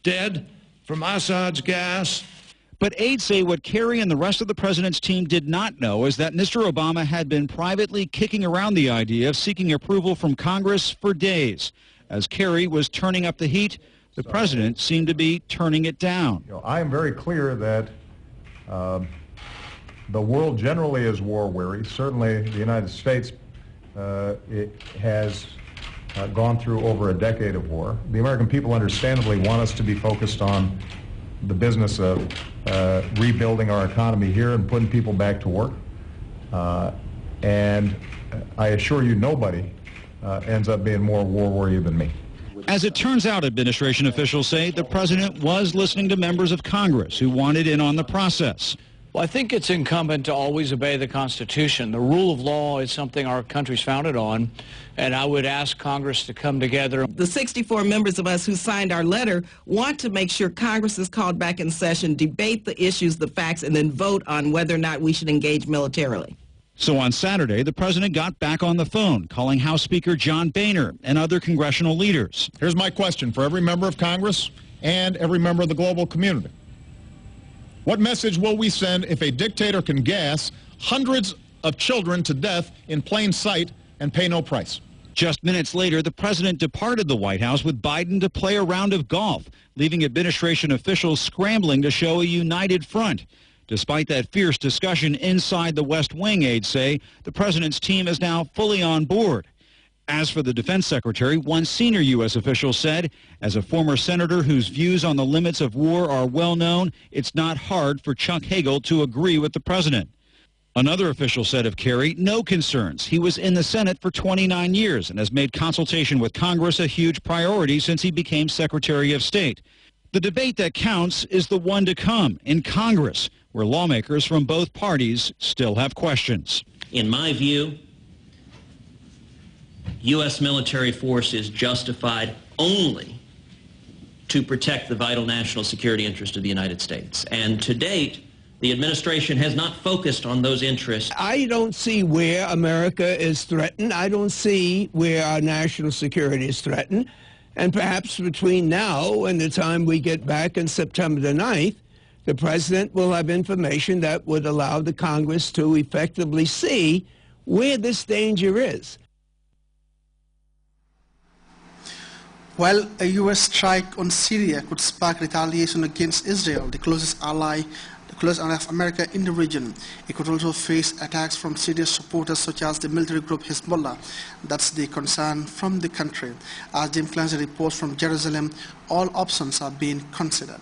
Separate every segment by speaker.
Speaker 1: dead from Assad's gas.
Speaker 2: But aides say what Kerry and the rest of the president's team did not know is that Mr. Obama had been privately kicking around the idea of seeking approval from Congress for days. As Kerry was turning up the heat, the president seemed to be turning it down.
Speaker 3: I am very clear that the world generally is war-weary. Certainly the United States it has gone through over a decade of war. The American people understandably want us to be focused on the business of rebuilding our economy here and putting people back to work. And I assure you nobody ends up being more war-weary than me.
Speaker 2: As it turns out, administration officials say the president was listening to members of Congress who wanted in on the process.
Speaker 4: Well, I think it's incumbent to always obey the Constitution. The rule of law is something our country's founded on, and I would ask Congress to come together.
Speaker 5: The 64 members of us who signed our letter want to make sure Congress is called back in session, debate the issues, the facts, and then vote on whether or not we should engage militarily.
Speaker 2: So on Saturday, the president got back on the phone, calling House Speaker John Boehner and other congressional leaders.
Speaker 6: Here's my question for every member of Congress and every member of the global community. What message will we send if a dictator can gas hundreds of children to death in plain sight and pay no price?
Speaker 2: Just minutes later, the president departed the White House with Biden to play a round of golf, leaving administration officials scrambling to show a united front. Despite that fierce discussion inside the West Wing, aides say the president's team is now fully on board. As for the defense secretary, one senior U.S. official said, as a former senator whose views on the limits of war are well known, it's not hard for Chuck Hagel to agree with the president. Another official said of Kerry, no concerns. He was in the Senate for 29 years and has made consultation with Congress a huge priority since he became Secretary of State. The debate that counts is the one to come in Congress, where lawmakers from both parties still have questions.
Speaker 7: In my view, U.S. military force is justified only to protect the vital national security interest of the United States. And to date, the administration has not focused on those interests.
Speaker 8: I don't see where America is threatened. I don't see where our national security is threatened. And perhaps between now and the time we get back on September the 9th, the president will have information that would allow the Congress to effectively see where this danger is.
Speaker 9: While a U.S. strike on Syria could spark retaliation against Israel, the closest ally of America in the region, it could also face attacks from Syria's supporters such as the military group Hezbollah. That's the concern from the country. As Jim Clancy reports from Jerusalem, all options are being considered.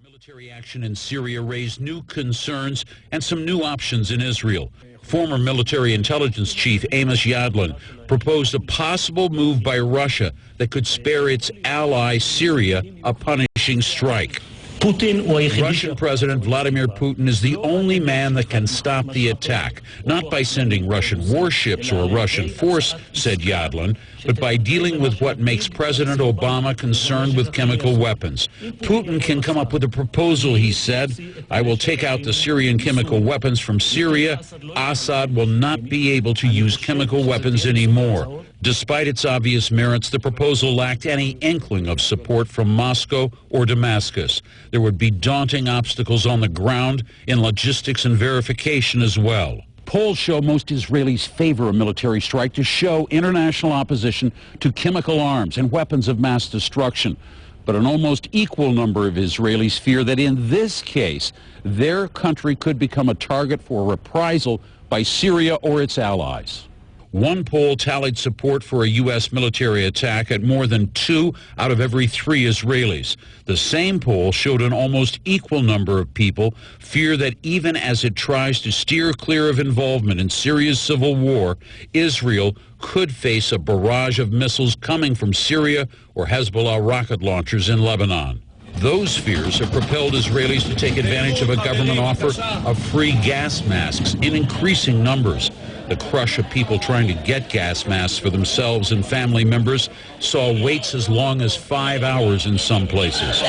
Speaker 10: Military action in Syria raised new concerns and some new options in Israel. Former military intelligence chief Amos Yadlin proposed a possible move by Russia that could spare its ally Syria a punishing strike. Russian President Vladimir Putin is the only man that can stop the attack, not by sending Russian warships or a Russian force, said Yadlin, but by dealing with what makes President Obama concerned with chemical weapons. Putin can come up with a proposal, he said. I will take out the Syrian chemical weapons from Syria. Assad will not be able to use chemical weapons anymore. Despite its obvious merits, the proposal lacked any inkling of support from Moscow or Damascus. There would be daunting obstacles on the ground in logistics and verification as well. Polls show most Israelis favor a military strike to show international opposition to chemical arms and weapons of mass destruction. But an almost equal number of Israelis fear that in this case, their country could become a target for reprisal by Syria or its allies. One poll tallied support for a U.S. military attack at more than 2 out of every 3 Israelis. The same poll showed an almost equal number of people fear that even as it tries to steer clear of involvement in Syria's civil war, Israel could face a barrage of missiles coming from Syria or Hezbollah rocket launchers in Lebanon. Those fears have propelled Israelis to take advantage of a government offer of free gas masks in increasing numbers. The crush of people trying to get gas masks for themselves and family members saw waits as long as 5 hours in some places.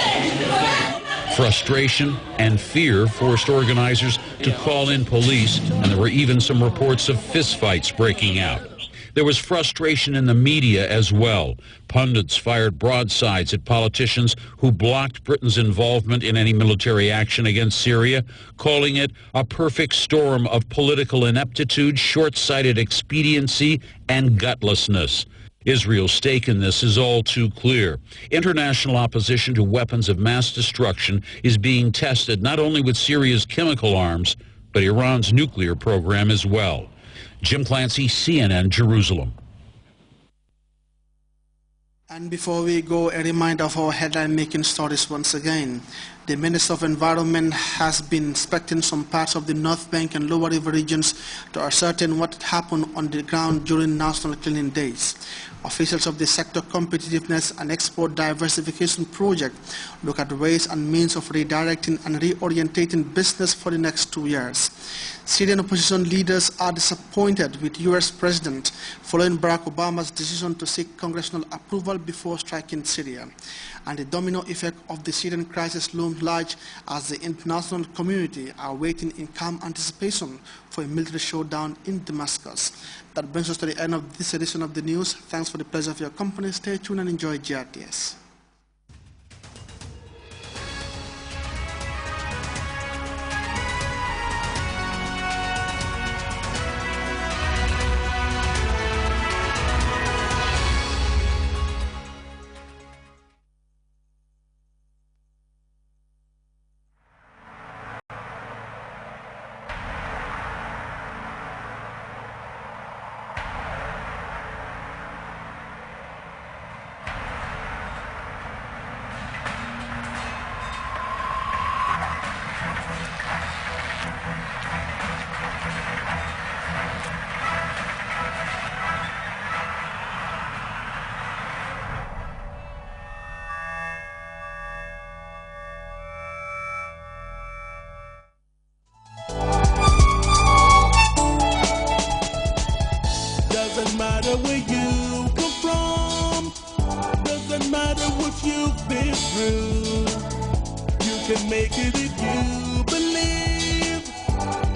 Speaker 10: Frustration and fear forced organizers to call in police, and there were even some reports of fistfights breaking out. There was frustration in the media as well. Pundits fired broadsides at politicians who blocked Britain's involvement in any military action against Syria, calling it a perfect storm of political ineptitude, short-sighted expediency, and gutlessness. Israel's stake in this is all too clear. International opposition to weapons of mass destruction is being tested not only with Syria's chemical arms, but Iran's nuclear program as well. Jim Clancy, CNN, Jerusalem.
Speaker 9: And before we go, a reminder of our headline-making stories once again. The Minister of Environment has been inspecting some parts of the North Bank and Lower River regions to ascertain what happened on the ground during National Cleaning Days. Officials of the Sector Competitiveness and Export Diversification Project look at ways and means of redirecting and reorientating business for the next 2 years. Syrian opposition leaders are disappointed with U.S. President following Barack Obama's decision to seek congressional approval before striking Syria. And the domino effect of the Syrian crisis looms large as the international community are waiting in calm anticipation for a military showdown in Damascus. That brings us to the end of this edition of the news. Thanks for the pleasure of your company. Stay tuned and enjoy GRTS.
Speaker 11: Doesn't matter where you come from, doesn't matter what you've been through. You can make it if you believe.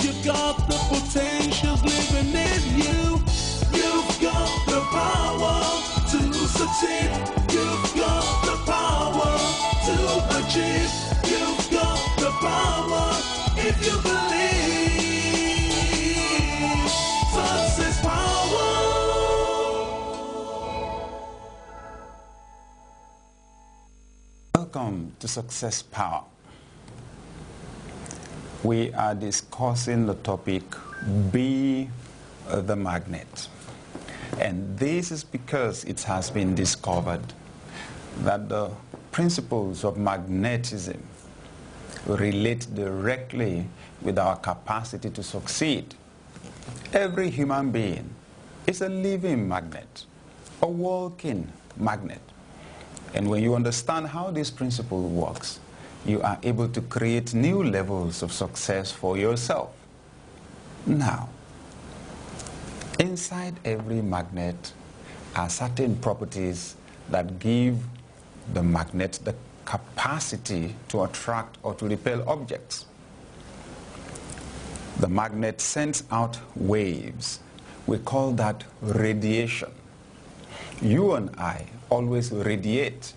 Speaker 11: You've got the potentials living in you. You've got the power to succeed. You've got the power to achieve. You've got the power if you believe. Success power.
Speaker 12: Welcome to Success Power. We are discussing the topic, Be the Magnet. And this is because it has been discovered that the principles of magnetism relate directly with our capacity to succeed. Every human being is a living magnet, a walking magnet. And when you understand how this principle works, you are able to create new levels of success for yourself. Now, inside every magnet are certain properties that give the magnet the capacity to attract or to repel objects. The magnet sends out waves. We call that radiation. You and I always radiate.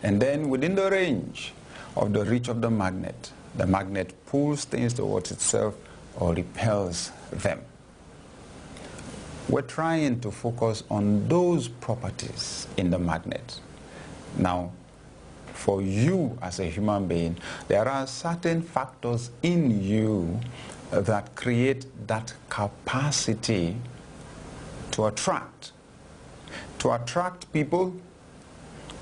Speaker 12: And then within the range of the reach of the magnet pulls things towards itself or repels them. We're trying to focus on those properties in the magnet. Now, for you as a human being, there are certain factors in you that create that capacity to attract people,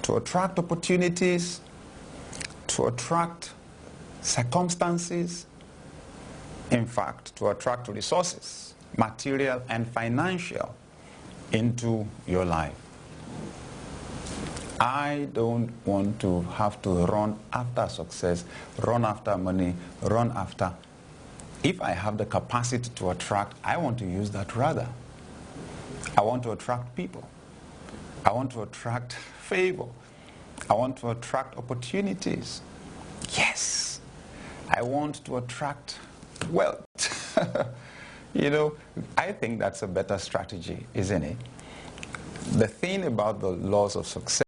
Speaker 12: to attract opportunities, to attract circumstances, in fact, to attract resources, material and financial, into your life. I don't want to have to run after success, run after money, run after. If I have the capacity to attract, I want to use that rather. I want to attract people. I want to attract favor. I want to attract opportunities. Yes, I want to attract wealth. You know, I think that's a better strategy, isn't it? The thing about the laws of success